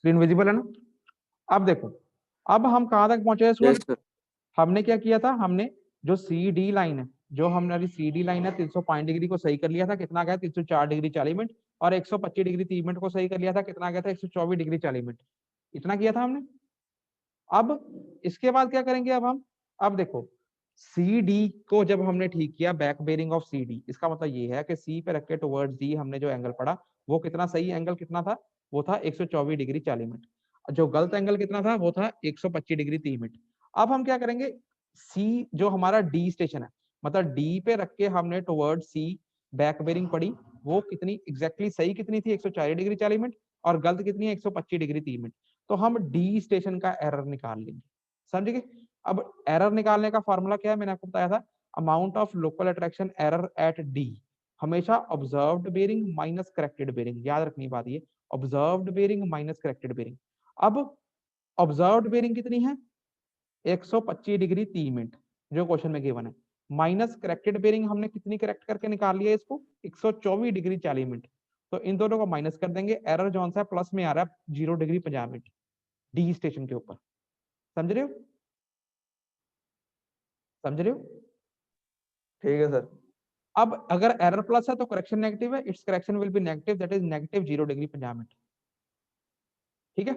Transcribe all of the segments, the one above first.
Screen visible है ना? अब देखो, अब हम कहां तक पहुंचे हैं यस स्टूडेंट? सर। हमने क्या किया था, हमने जो सी डी लाइन है, जो हमारी सी डी लाइन है 305 डिग्री को सही कर लिया था, कितना गया 304 डिग्री 40 मिनट, और 125 डिग्री 30 मिनट को सही कर लिया था, कितना गया था 124 डिग्री 40 मिनट। इतना किया था हमने। अब इसके बाद क्या करेंगे अब हम? अब देखो, सी डी को जब हमने ठीक किया, back bearing of C D, इसका मतलब ये है कि सी पे रख के टुवर्ड्स डी हमने जो एंगल पढ़ा, वो कितना सही एंगल कितना था? वो था 124 डिग्री 40 मिनट। जो गलत एंगल कितना था? वो था 125 डिग्री 30 मिनट। अब हम क्या करेंगे, सी जो हमारा डी स्टेशन है, मतलब डी पे रख के हमने टुवर्ड सी बैक बेरिंग पड़ी, वो कितनी एग्जैक्टली सही कितनी थी? 140 डिग्री 40 मिनट, और गलत कितनी है? 125 डिग्री 30 मिनट। तो हम डी स्टेशन का एरर निकाल लेंगे, समझ गए? अब एरर निकालने का फॉर्मूला क्या है? मैंने आपको बताया था, amount of local attraction error at D, हमेशा observed bearing minus corrected bearing, याद रखनी बात ये, observed bearing minus corrected bearing. अब ऑब्जर्व्ड बेरिंग कितनी है? 125 डिग्री 30 मिनट, जो क्वेश्चन में गिवन है, माइनस करेक्टेड बेरिंग हमने कितनी करेक्ट करके निकाल लिया इसको? 124 डिग्री 40 मिनट। तो इन दोनों को माइनस कर देंगे, एरर जो सा प्लस में आ रहा है 0 डिग्री 50 मिनट डी स्टेशन के ऊपर। समझ रहे हो? समझ रहे हो? ठीक है सर। अब अगर एरर प्लस है तो करेक्शन नेगेटिव है, it's correction will be negative, that is negative 0 degree 50 minute. ठीक है?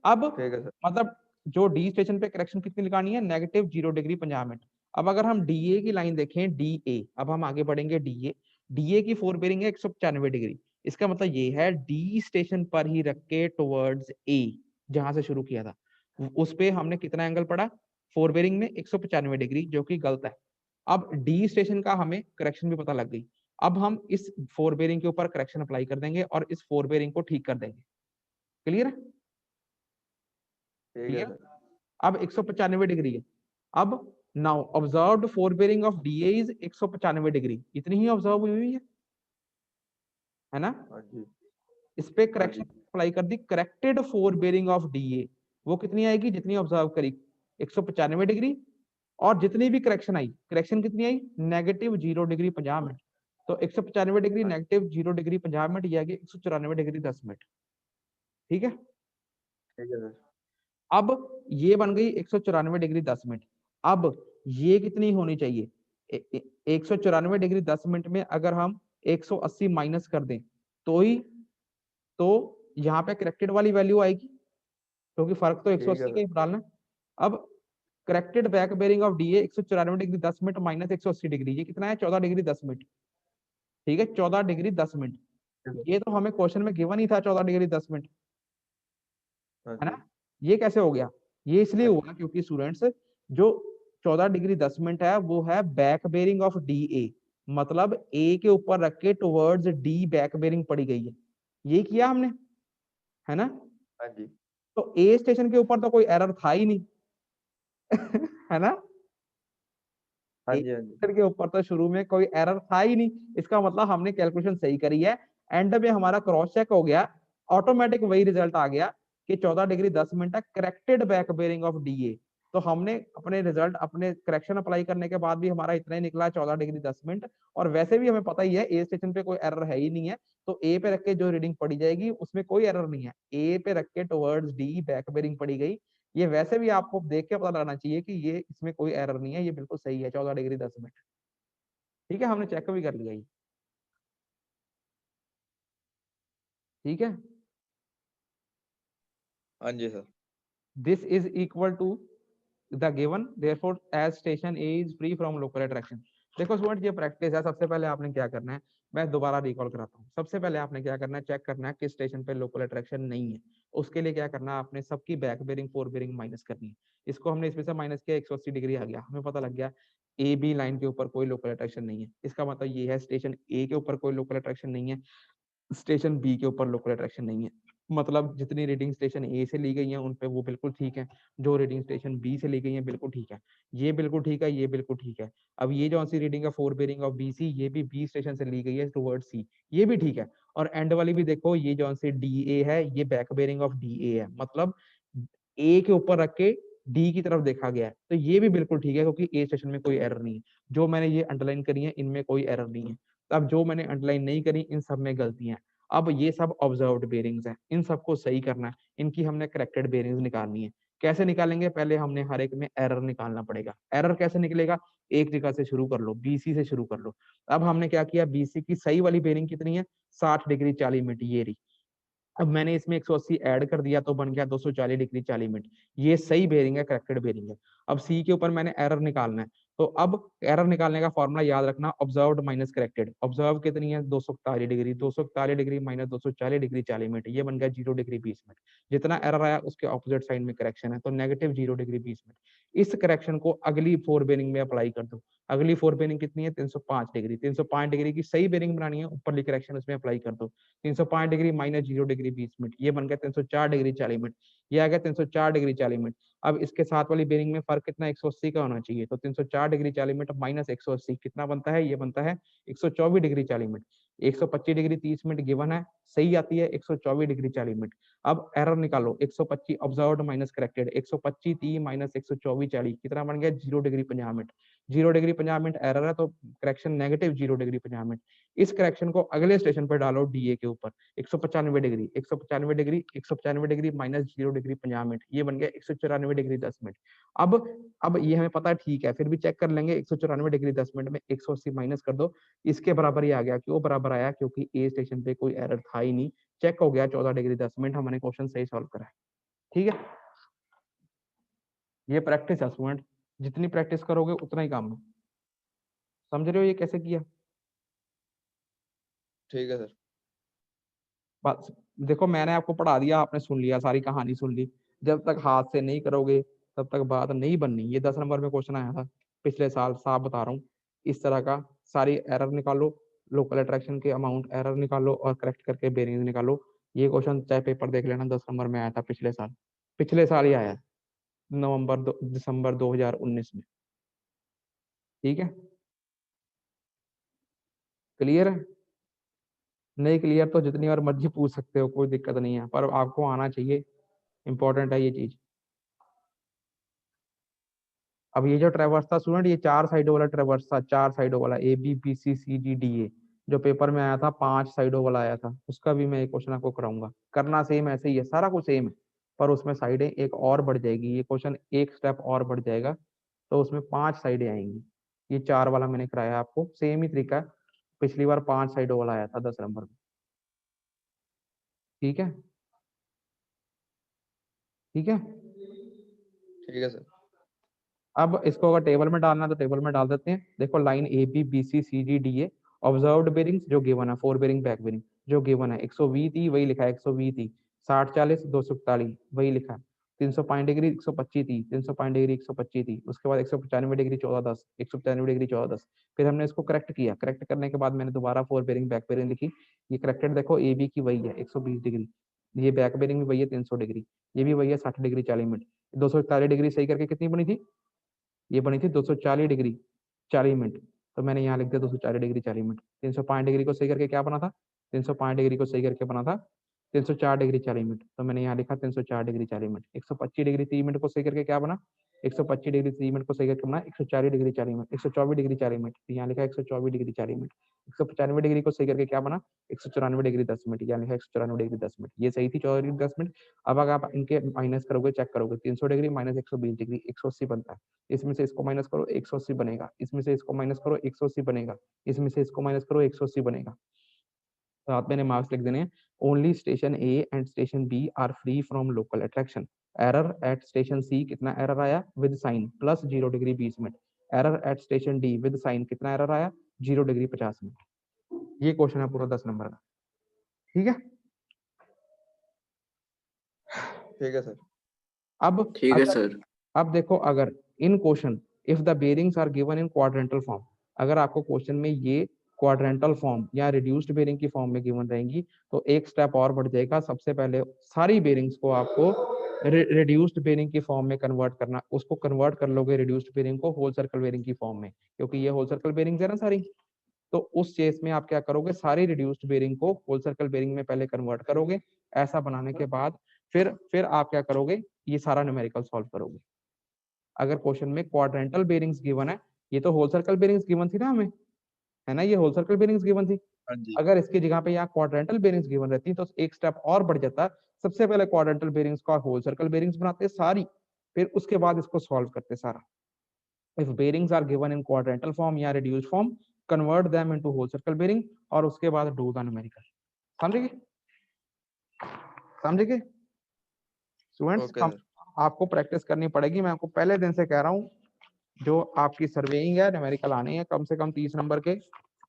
अब ठीक है सर। मतलब जो डी स्टेशन पे करेक्शन कितनी लगानी है? Negative 0 degree 50 minute. अब अगर हम डीए की लाइन देखें, डीए, अब हम आगे बढ़ेंगे, डीए, डीए की फोर बेरिंग है 195 डिग्री। इसका मतलब ये है डी स्टेशन पर ही रख के टुवर्ड्स ए, जहां से शुरू किया था, उस पे हमने कितना एंगल पड़ा फोर बेरिंग में? 195 डिग्री, जो कि गलत है। अब डी स्टेशन का हमें करेक्शन भी पता लग गई। अब हम इस फोर बेरिंग के ऊपर करेक्शन अप्लाई कर देंगे और इस फोर बेरिंग को ठीक कर देंगे। क्लियर है? ठीक है क्लियर? सर। अब 195 डिग्री है। अब now observed fore bearing of DA is 195 degree, इतनी ही ऑब्जर्व हुई है ना? हाँ जी। इस पे हाँ करेक्शन जी। अप्लाई कर दी, corrected fore bearing of DA वो कितनी आएगी? जितनी ऑब्जर्व करी 195 डिग्री, और जितनी भी करेक्शन आई, करेक्शन कितनी आई? Negative 0 degree 50 minute. तो 195 डिग्री हाँ नेगेटिव 0 डिग्री 50 मिनट, ये आ गया 194 डिग्री 10 मिनट। ठीक है? ठीक है सर। अब ये बन गई 194 डिग्री 10 मिनट। अब ये कितनी होनी चाहिए? 194 डिग्री 10 मिनट में अगर हम 180 माइनस कर दें तो ही तो यहाँ पे करेक्टेड वाली वैल्यू आएगी, क्योंकि फर्क तो ठीक है 180 का ही सर। डालना। अब corrected back bearing of DA 194 degree 10 minute minus 180 degree, ये कितना है? 14 डिग्री 10 मिनट। ठीक है, 14 डिग्री 10 मिनट। ठीक है। ये तो हमें क्वेश्चन में गिवन ही था 14 डिग्री 10 मिनट, हाँ है ना? जी। ये कैसे हो गया? ये इसलिए हाँ हुआ क्योंकि स्टूडेंट्स, जो 14 डिग्री 10 मिनट है वो है back bearing of D A, मतलब ए के ऊपर रख के टुवर्ड्स डी बैक बेरिंग पड़ी गई है, ये किया हमने, है ना? हाँ जी। तो ए स्टेशन के ऊपर तो कोई एरर था ही नहीं है ना? हाँ ए जी। हाँ जी। स्टेशन के ऊपर तो शुरू में कोई एरर था ही नहीं, इसका मतलब हमने कैलकुलेशन सही करी है। एंड में हमारा क्रॉस चेक हो गया, ऑटोमेटिक वही रिजल्ट आ गया कि 14 डिग्री 10 मिनट है corrected back bearing of DA. तो हमने अपने रिजल्ट, अपने करेक्शन अप्लाई करने के बाद भी हमारा इतना ही निकला 14 डिग्री 10 मिनट। और वैसे भी हमें पता ही है ए स्टेशन पे कोई एरर है ही नहीं है, तो ए पे रख के जो रीडिंग पड़ी जाएगी उसमें कोई एरर नहीं है, ए पे रख के टुवर्ड्स डी बैक बेरिंग पड़ी गई। ये वैसे भी आपको देख के पता लगना चाहिए कि ये इसमें कोई एरर नहीं है, ये बिल्कुल सही है 14 डिग्री 10 मिनट। ठीक है, हमने चेक भी कर लिया ये। ठीक है, हाँ जी sir. This is equal to the given, therefore as station A is free from local attraction. देखो स्टूडेंट, ये प्रैक्टिस है, सबसे पहले आपने क्या करना है, मैं दोबारा रिकॉल कराता हूँ। सबसे पहले आपने क्या करना है, चेक करना है किस स्टेशन पे लोकल अट्रैक्शन नहीं है। उसके लिए क्या करना है, आपने सबकी back bearing fore bearing minus करनी है। इसको हमने इसमें से माइनस किया, 180 डिग्री आ गया, हमें पता लग गया ए बी लाइन के ऊपर कोई लोकल अट्रैक्शन नहीं है। इसका मतलब ये है स्टेशन ए के ऊपर कोई लोकल अट्रैक्शन नहीं है, स्टेशन बी के ऊपर लोकल अट्रैक्शन नहीं है। मतलब जितनी रीडिंग स्टेशन ए से ली गई है उन पे वो बिल्कुल ठीक है, जो रीडिंग स्टेशन बी से ली गई है बिल्कुल ठीक है, ये बिल्कुल ठीक है, ये बिल्कुल ठीक है। अब ये जो सी रीडिंग है fore bearing of B C, ये भी बी स्टेशन से ली गई है टुवर्ड सी, ये भी ठीक है। और एंड वाली भी देखो, ये जो सी डी ए है, ये back bearing of D A है, मतलब ए के ऊपर रख के डी की तरफ देखा गया है, तो ये भी बिल्कुल ठीक है, क्योंकि ए स्टेशन में कोई एरर नहीं है। जो मैंने ये अंडरलाइन करी है इनमें कोई एरर नहीं है। अब जो मैंने अंडरलाइन नहीं करी इन सब में गलतियां हैं। अब ये सब ऑब्जर्व्ड बेरिंग्स हैं, इन सबको सही करना है, इनकी हमने करेक्टेड बेरिंग्स निकालनी है। कैसे निकालेंगे? पहले हमने हर एक में एरर निकालना पड़ेगा। एरर कैसे निकलेगा? एक जगह से शुरू कर लो, बीसी से शुरू कर लो। अब हमने क्या किया, बीसी की सही वाली बेरिंग कितनी है? 60 डिग्री 40 मिनट, ये रही। अब मैंने इसमें 180 ऐड कर दिया तो बन गया 240 डिग्री 40 मिनट। ये सही बेरिंग है, करेक्टेड बेरिंग है। अब सी के ऊपर मैंने एरर निकालना है, तो अब एरर निकालने का फॉर्मूला याद रखना, ऑब्जर्व्ड माइनस करेक्टेड। ऑब्जर्व कितनी है? 241 degree, 241 degree minus 240 degree 40 minute, ये बन गया 0 डिग्री 20 मिनट। जितना एरर आया उसके ऑपोजिट साइड में करेक्शन है, तो नेगेटिव 0 डिग्री 20 मिनट। इस करेक्शन को अगली 4 बेरिंग में अप्लाई कर दो। अगली 4 बेरिंग कितनी है? 305 डिग्री। 305 डिग्री की सही बेरिंग बनानी है, ऊपरली करेक्शन उसमें अप्लाई कर दो। 305 डिग्री माइनस 0 डिग्री 20 मिनट, ये बन गया 304 डिग्री 40 मिनट। ये आ गया 304 डिग्री 40 मिनट। अब इसके साथ वाली बेरिंग में फर्क कितना? 180 का होना चाहिए, तो 304 डिग्री 40 मिनट माइनस 180 कितना बनता है? ये बनता है 124 degree 40 minute. 125 degree 30 minute given है, सही आती है 124 डिग्री 40 मिनट। अब एरर निकालो, 125 ऑब्जर्व्ड माइनस करेक्टेड, 125 30 माइनस 124 40 कितना बन गया? 0 degree 50 minute. 0 degree 50 minute error है, तो करेक्शन नेगेटिव 0 डिग्री 50 मिनट। इस करेक्शन को अगले स्टेशन पर डालो, डीए के ऊपर, 195 degree, 195 degree, 195 degree minus 0 degree 50 minute, ये बन गया 194 डिग्री 10 मिनट। अब ये हमें पता है, ठीक है, फिर भी चेक कर लेंगे। 194 डिग्री 10 मिनट में 180 माइनस कर दो, इसके बराबर ही आ गया। क्यों बराबर आया? क्योंकि ए स्टेशन पे कोई एरर था ही नहीं, चेक हो गया 14 डिग्री 10 मिनट, हमने क्वेश्चन सही सॉल्व करा है। ठीक है, ये प्रैक्टिस है स्टूडेंट, जितनी प्रैक्टिस करोगे उतना ही काम है। समझ रहे हो ये कैसे किया? ठीक है सर। बस देखो, मैंने आपको पढ़ा दिया, आपने सुन लिया, सारी कहानी सुन ली। जब तक हाथ से नहीं करोगे तब तक बात नहीं बननी। ये 10 नंबर में क्वेश्चन आया था पिछले साल, साफ बता रहा हूँ। इस तरह का सारी एरर निकालो, लोकल अट्रैक्शन के अमाउंट एरर निकालो और करेक्ट करके बेरिंग निकालो। ये क्वेश्चन चाहे पेपर देख लेना, 10 नंबर में आया था पिछले साल ही आया, दिसंबर 2019 में। ठीक है, क्लियर है? नहीं क्लियर तो जितनी बार मर्जी पूछ सकते हो, कोई दिक्कत नहीं है, पर आपको आना चाहिए, इंपॉर्टेंट है ये चीज। अब ये जो ट्रेवर्स था स्टूडेंट, ये 4 साइडों वाला ट्रेवर्स था, 4 साइडों वाला, A B B C C D D A, जो पेपर में आया था 5 साइडों वाला आया था, उसका भी मैं एक क्वेश्चन आपको कराऊंगा। करना सेम ऐसे ही है, सारा कुछ सेम है, पर उसमें साइडें एक और बढ़ जाएगी। ये क्वेश्चन एक स्टेप और बढ़ जाएगा, तो उसमें 5 साइडें आएंगी। ये 4 वाला मैंने कराया आपको, सेम ही तरीका है। पिछली बार 5 साइडों वाला आया था 10 नंबर में। ठीक है, ठीक है। ठीक है सर। अब इसको अगर टेबल में डालना है तो टेबल में डाल देते हैं। देखो, line A B B C C G D A, observed bearings जो गिवन है, 4 बेरिंग बैक बेरिंग जो गिवन है, 120 थी वही लिखा है, 120 थी, 60 40 241 वही लिखा है, 305 डिग्री 125 थी, 305 डिग्री 125 थी, उसके बाद 195 डिग्री 14 10, 195 डिग्री 14 10। फिर हमने इसको करेक्ट किया, करेक्ट करने के बाद मैंने दोबारा 4 बेरिंग बैक बेरिंग लिखी। ये करेक्टेड देखो, ए बी की वही है 120 डिग्री, ये बैक बेरिंग भी वही है 300 डिग्री, ये भी वही है 60 डिग्री 40 मिनट। 241 डिग्री सही करके कितनी बनी थी? ये बनी थी 240 डिग्री 40 मिनट, तो मैंने यहाँ लिख दिया 240 डिग्री 40 मिनट। 305 डिग्री को सही करके क्या बना था? 305 डिग्री को सही करके बना था 304 डिग्री 40 मिनट, तो मैंने यहाँ लिखा 304 डिग्री 40 मिनट। 125 डिग्री 30 मिनट को सही करके क्या बना? 125 डिग्री 30 मिनट को सही करके बना 140 डिग्री 40 मिनट, 124 डिग्री 40 मिनट, यहाँ लिखा 124 डिग्री 40 मिनट। 195 डिग्री को सही करके क्या बना? 194 डिग्री 10 मिनट, यहाँ लिखा 194 डिग्री 10 मिनट, ये सही थी 14 डिग्री 10 मिनट। अब अगर आप इनके माइनस करोगे, चेक करोगे, 300 डिग्री माइनस 120 डिग्री 180 बनता है, इसमें से इसको माइनस करो 180 बनेगा, इसमें से इसको माइनस करो 180 बनेगा, इसमें से इसको माइनस करो 180 बनेगा। तो आप मैंने मार्क्स लिख देने, only station A and station B are free from local attraction. Error at station C, कितना एरर आया? With sign plus 0 degree 20 minute. Error at station D with sign, कितना एरर आया? 0 डिग्री 50 मिनट। ये question है पूरा 10 number का। ठीक है, ठीक है सर। अब ठीक है सर। अब देखो, अगर इन question if the bearings are given in quadrantal form, अगर आपको क्वेश्चन में ये क्वाड्रेंटल फॉर्म या रिड्यूस्ड बेरिंग की फॉर्म में गिवन रहेंगी, तो एक स्टेप और बढ़ जाएगा। सबसे पहले सारी बेरिंग्स को आपको रिड्यूस्ड बेरिंग की फॉर्म में कन्वर्ट करना, उसको कन्वर्ट कर लोगे रिड्यूस्ड बेरिंग को होल सर्कल बेरिंग की फॉर्म में, क्योंकि ये होल सर्कल बेरिंग्स है ना सारी। तो उस केस में आप क्या करोगे? सारी रिड्यूस्ड बेरिंग को होल सर्कल बेरिंग में पहले कन्वर्ट करोगे। ऐसा बनाने के बाद फिर आप क्या करोगे? ये सारा न्यूमेरिकल सॉल्व करोगे। अगर क्वेश्चन में क्वाड्रेंटल बेरिंग्स गिवन है, ये तो होल सर्कल बेरिंग्स गिवन थी ना हमें, है ना, ये होल सर्कल बेरिंग्स गिवन थी, हाँ जी। अगर इसकी जगह पे यहाँ क्वाड्रेंटल बेरिंग्स गिवन रहती तो एक स्टेप और बढ़ जाता। सबसे पहले क्वाड्रेंटल बेरिंग्स का होल सर्कल बेरिंग्स बनाते सारी, फिर उसके बाद इसको सॉल्व करते सारा। If bearings are given in quadrantal form या reduced form, convert them into whole circle bearing, और उसके बाद डू द न्यूमेरिकल। समझे? समझे स्टूडेंट्स? Okay sir. आपको प्रैक्टिस करनी पड़ेगी, मैं आपको पहले दिन से कह रहा हूँ। जो आपकी सर्वेइंग है, न्यूमेरिकल आने हैं कम से कम 30 नंबर के।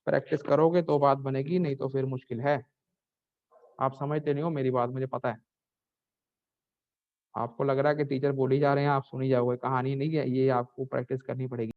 प्रैक्टिस करोगे तो बात बनेगी, नहीं तो फिर मुश्किल है। आप समझते नहीं हो मेरी बात, मुझे पता है। आपको लग रहा है कि टीचर बोली जा रहे हैं, आप सुनी जाओगे, कहानी नहीं है ये, आपको प्रैक्टिस करनी पड़ेगी।